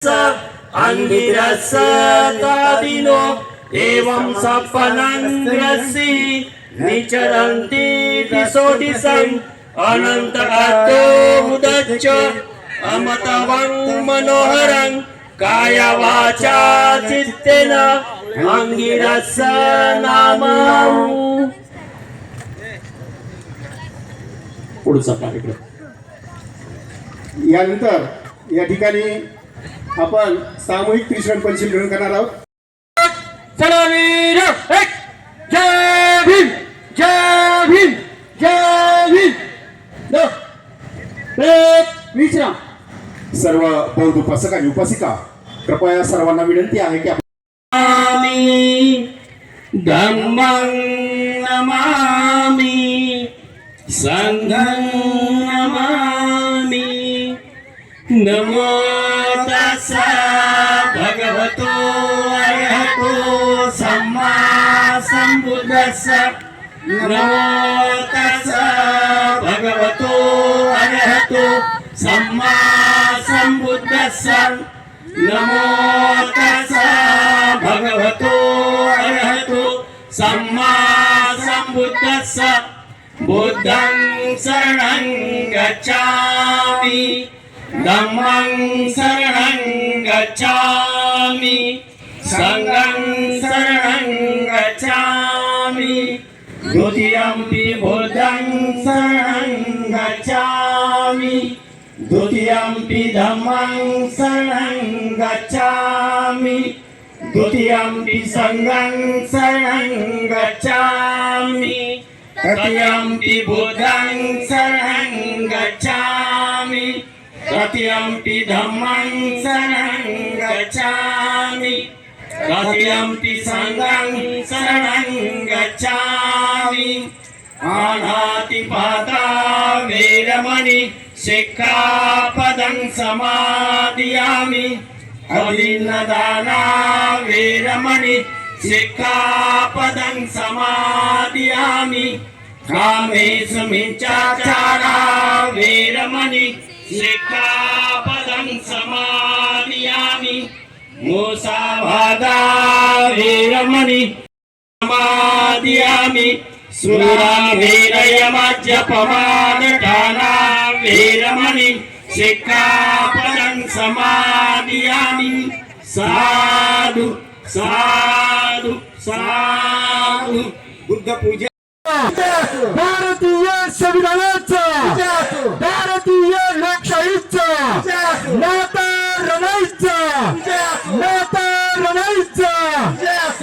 अंगिरस तादिनो एवं सपनंग्रसी निचरन्ति दिशो दिशं अनंत आतो मुदच्च अमतवं मनोहरं काय वाचा चित्तेन अंगिरस नामं। पुढचा कार्यक्रम यानंतर या ठिकाणी आपण सामूहिक त्रिशरण पंचमी ग्रहण करणार आहोत। चला वीर एक जय भीम जय भीम जय भीम दो एक विश्राम। सर्व बौद्ध उपासक आणि उपासिका कृपया सर्वांना विनंती आहे की आमी धम्मं नमामि संघं नमामि नमो तस्सा भगवतो अरहतो सम्मा सम्बुद्धस्सा नमो तस्सा भगवतो अरहतो सम्मा सम्बुद्धस्सा नमो तस्सा भगवतो अरहतो सम्मा सम्बुद्धस्सा बुद्धं शरणं गच्छामि धम्मं शरणं गच्छामि संघं शरणं गच्छामि द्वितीयंपि बुद्धं शरणं गच्छामि द्वितीयंपि धम्मं शरणं गच्छामि द्वितीयंपि संघं शरणं गच्छामि तृतीयंपि बुद्धं शरणं गच्छामि तृतीयंपि धम्मं शरणं गच्छामि तृतीयंपि संघं शरणं गच्छामि पाणातिपाता वेरमणि शिक्षापदं समादियामि अभिन्नदाना वेरमणि शिक्षापदं समादियामि कामेषु मिच्छाचारा वेरमणि शिक्षापदं समादियामि मुसावादा वेरमणि समादियामि सुरा वीरयमज्जपमानदाना वेरमणि शिक्षापदं समादियामि साधु साधु साधु बुद्ध पूजा। भारतीय संविधानाचा भारतीय लोकशाहीचा नाता रणाईचा नाता रणाईचा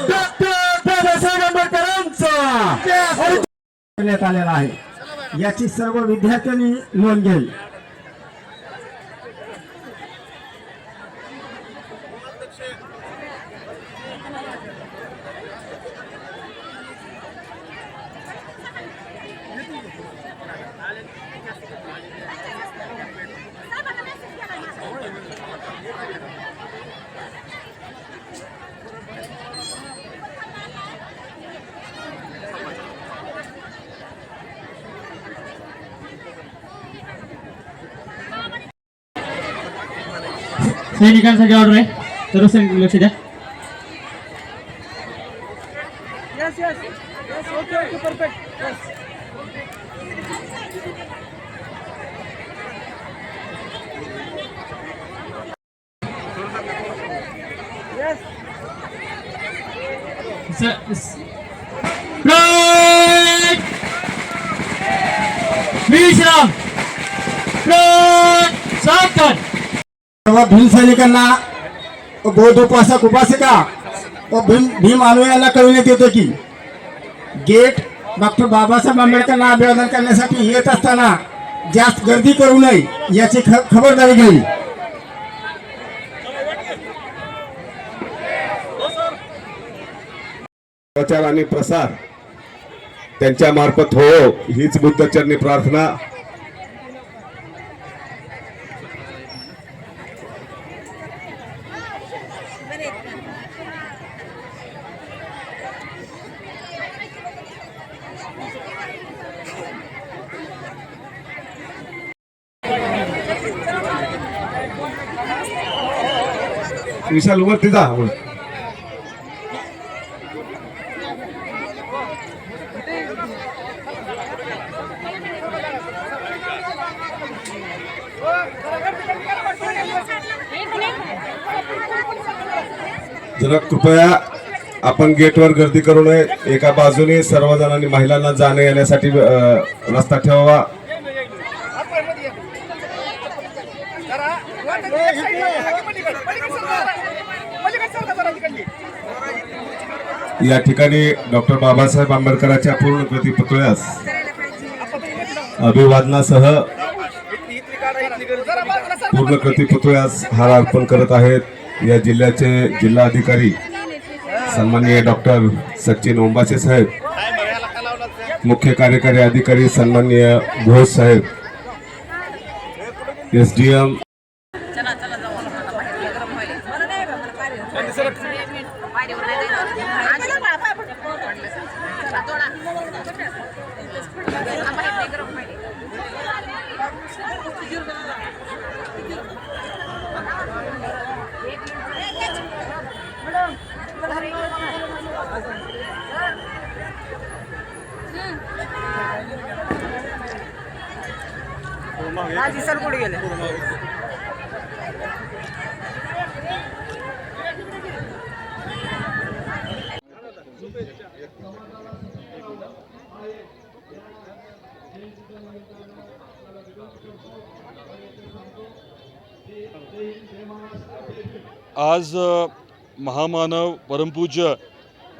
डॉक्टर बाबासाहेब आंबेडकरांचा करण्यात आलेला आहे। याची सर्व विद्यार्थ्यांनी नोंद घ्यावी। सैनिकांसाठी ऑर्डर आहे, सर्व सैनिक लक्ष द्या। विश्राम सर्व भीम सैनिकांना बौद्ध उपासक उपासिका व भीम अनुयायांना कळविण्यात येते की गेट डॉक्टर बाबासाहेब आंबेडकरांना अभिवादन करण्यासाठी येत असताना जास्त गर्दी करू नये याची खबरदारी घ्यावी। प्रचार आणि प्रसार त्यांच्या मार्फत हो हीच बुद्धचरणी प्रार्थना। विशाल वरती जा वर. जरा कृपया आपण गेटवर गर्दी करू नये. एका बाजूने सर्वजणांनी महिलांना जाण्या येण्यासाठी रस्ता ठेवावा. या ठिकाणी डॉक्टर बाबासाहेब आंबेडकरांच्या पूर्णकृती पुतळ्यास अभिवादनासह पूर्णकृती पुतळ्यास हार अर्पण करत आहेत या जिल्ह्याचे जिल्हाधिकारी सन्माननीय डॉक्टर सचिन ओंबासे साहेब, मुख्य कार्यकारी अधिकारी सन्माननीय घोष साहेब, SDM आज महामानव परमपूज्य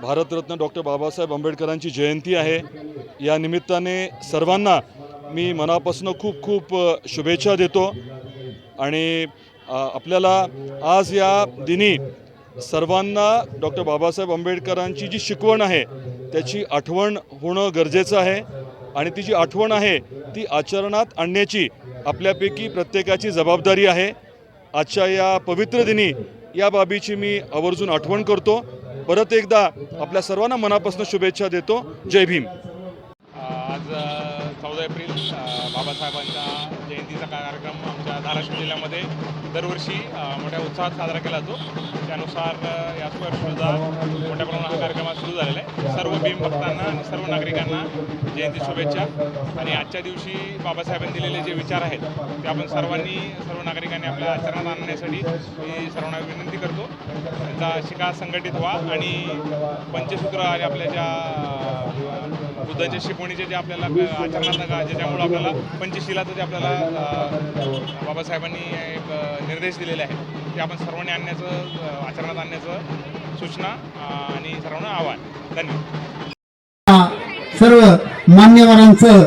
भारतरत्न डॉक्टर बाबासाहेब आंबेडकरांची जयंती आहे. या निमित्ताने सर्वांना मी मनापासून खूप खूप शुभेच्छा देतो आणि आपल्याला आज या दिनी सर्वांना डॉक्टर बाबासाहेब आंबेडकरांची जी शिकवण आहे त्याची आठवण होणं गरजेचं आहे आणि ती जी आठवण आहे ती आचरणात आणण्याची आपल्यापैकी प्रत्येकाची जबाबदारी आहे. आजच्या या पवित्र दिनी या बाबीची मी आवर्जून आठवण करतो. परत एकदा आपल्या सर्वांना मनापासून शुभेच्छा देतो. जय भीम. आज 14 एप्रिल बाबासाहेबांच्या जयंतीचा कार्यक्रम आमच्या धाराशिव जिल्ह्यामध्ये दरवर्षी मोठ्या उत्साहात साजरा केला जातो. त्यानुसार यावर्षीसुद्धा मोठ्या प्रमाणात हा कार्यक्रम सुरू झालेला आहे. सर्व भीम भक्तांना आणि सर्व नागरिकांना जयंती शुभेच्छा. आणि आजच्या दिवशी बाबासाहेबांनी दिलेले जे विचार आहेत ते आपण सर्व नागरिकांनी आपल्या आचरणात आणण्यासाठी मी सर्वांना विनंती करतो. त्यांचा शिका संघटित व्हा आणि पंचसूत्र आणि आपल्या ज्या बुद्धांच्या शिकवणीचे जे आपल्याला आचरणात ज्याच्यामुळं आपल्याला पंचशिलाचं जे आपल्याला बाबासाहेबांनी एक निर्देश दिलेले आहेत ते आपण सर्वांनी आणण्याचं आचरणात आणण्याचं सूचना आणि सर्वांना आवाहन. धन्यवाद. सर्व मान्यवरांचं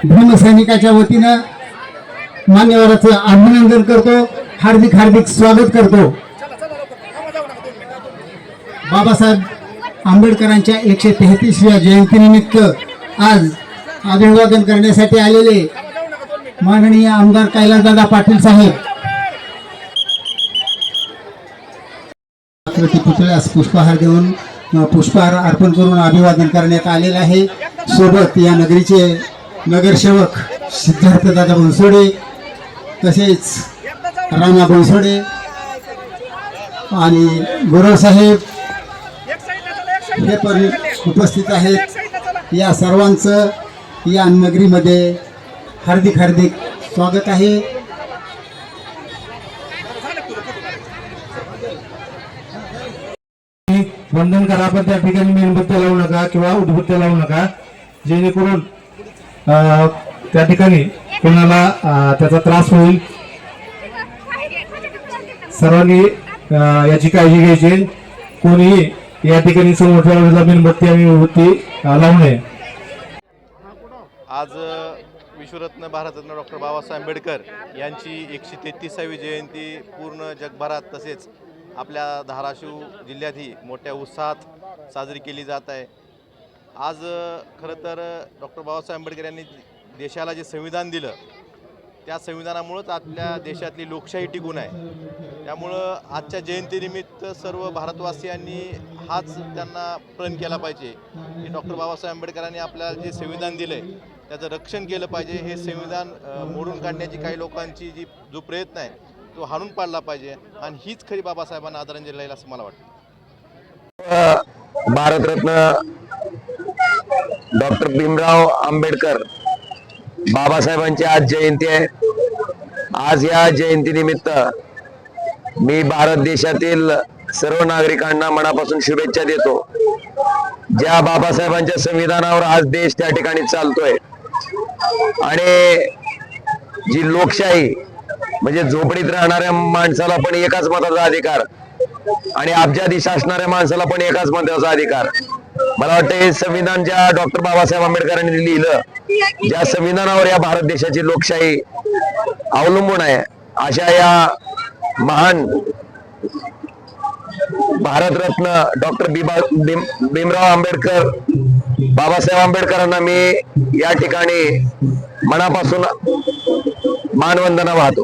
भीमसैनिकाच्या वतीनं मान्यवरांचं अभिनंदन करतो. हार्दिक हार्दिक स्वागत करतो. बाबासाहेब आंबेडकरांच्या 133व्या जयंतीनिमित्त आज अभिवादन करण्यासाठी आलेले माननीय आमदार कैलासदादा पाटील साहेब पुतळ्यास पुष्पहार देऊन पुष्पहार अर्पण करून अभिवादन करण्यात आलेलं आहे. सोबत या नगरीचे नगरसेवक सिद्धार्थदादा बनसोडे तसेच रामा बनसोडे आणि गुरव साहेब हे पण उपस्थित आहेत. या सर्वांचं या नगरीमध्ये हार्दिक हार्दिक स्वागत आहे. वंदन करा पण त्या ठिकाणी मेणबत्त्या लावू नका किंवा उदबत्त्या लावू नका जेणेकरून त्या ठिकाणी कोणाला त्याचा त्रास होईल. सर्वांनी याची काळजी घ्यायची. कोणीही या ठिकाणी समोर ठेवलेला मेणबत्ती आणि उदबत्ती लावू नये. आज विश्वरत्न भारतरत्न डॉक्टर बाबासाहेब आंबेडकर यांची 133वी जयंती पूर्ण जगभरात तसेच आपल्या धाराशिव जिल्ह्यातही मोठ्या उत्साहात साजरी केली जात आहे. आज खरं तर डॉक्टर बाबासाहेब आंबेडकर यांनी देशाला जे संविधान दिलं त्या संविधानामुळंच आपल्या देशातली लोकशाही टिकून आहे. त्यामुळं आजच्या जयंतीनिमित्त सर्व भारतवासियांनी हाच त्यांना प्रण केला पाहिजे की डॉक्टर बाबासाहेब आंबेडकरांनी आपल्याला जे संविधान दिलं आहे त्याचं रक्षण केलं पाहिजे. हे संविधान मोडून काढण्याची काही लोकांची जो प्रयत्न आहे तो हाणून पाडला पाहिजे आणि हीच खरी बाबासाहेबांना आदरांजली राहील असं मला वाटतं. भारतरत्न डॉक्टर भीमराव आंबेडकर बाबासाहेबांची आज जयंती आहे. आज या जयंतीनिमित्त मी भारत देशातील सर्व नागरिकांना मनापासून शुभेच्छा देतो. ज्या बाबासाहेबांच्या संविधानावर आज देश त्या ठिकाणी चालतोय आणि जी लोकशाही म्हणजे झोपडीत राहणाऱ्या माणसाला पण एकाच मताचा अधिकार आणि अब्जाधीश असणाऱ्या माणसाला पण एकाच मताचा अधिकार. मला वाटतं हे संविधान ज्या डॉक्टर बाबासाहेब आंबेडकरांनी लिहिलं, ज्या संविधानावर या भारत देशाची लोकशाही अवलंबून आहे, अशा या महान भारतरत्न डॉक्टर भीमराव आंबेडकर बाबासाहेब आंबेडकरांना मी या ठिकाणी मनापासून मानवंदना वाहतो.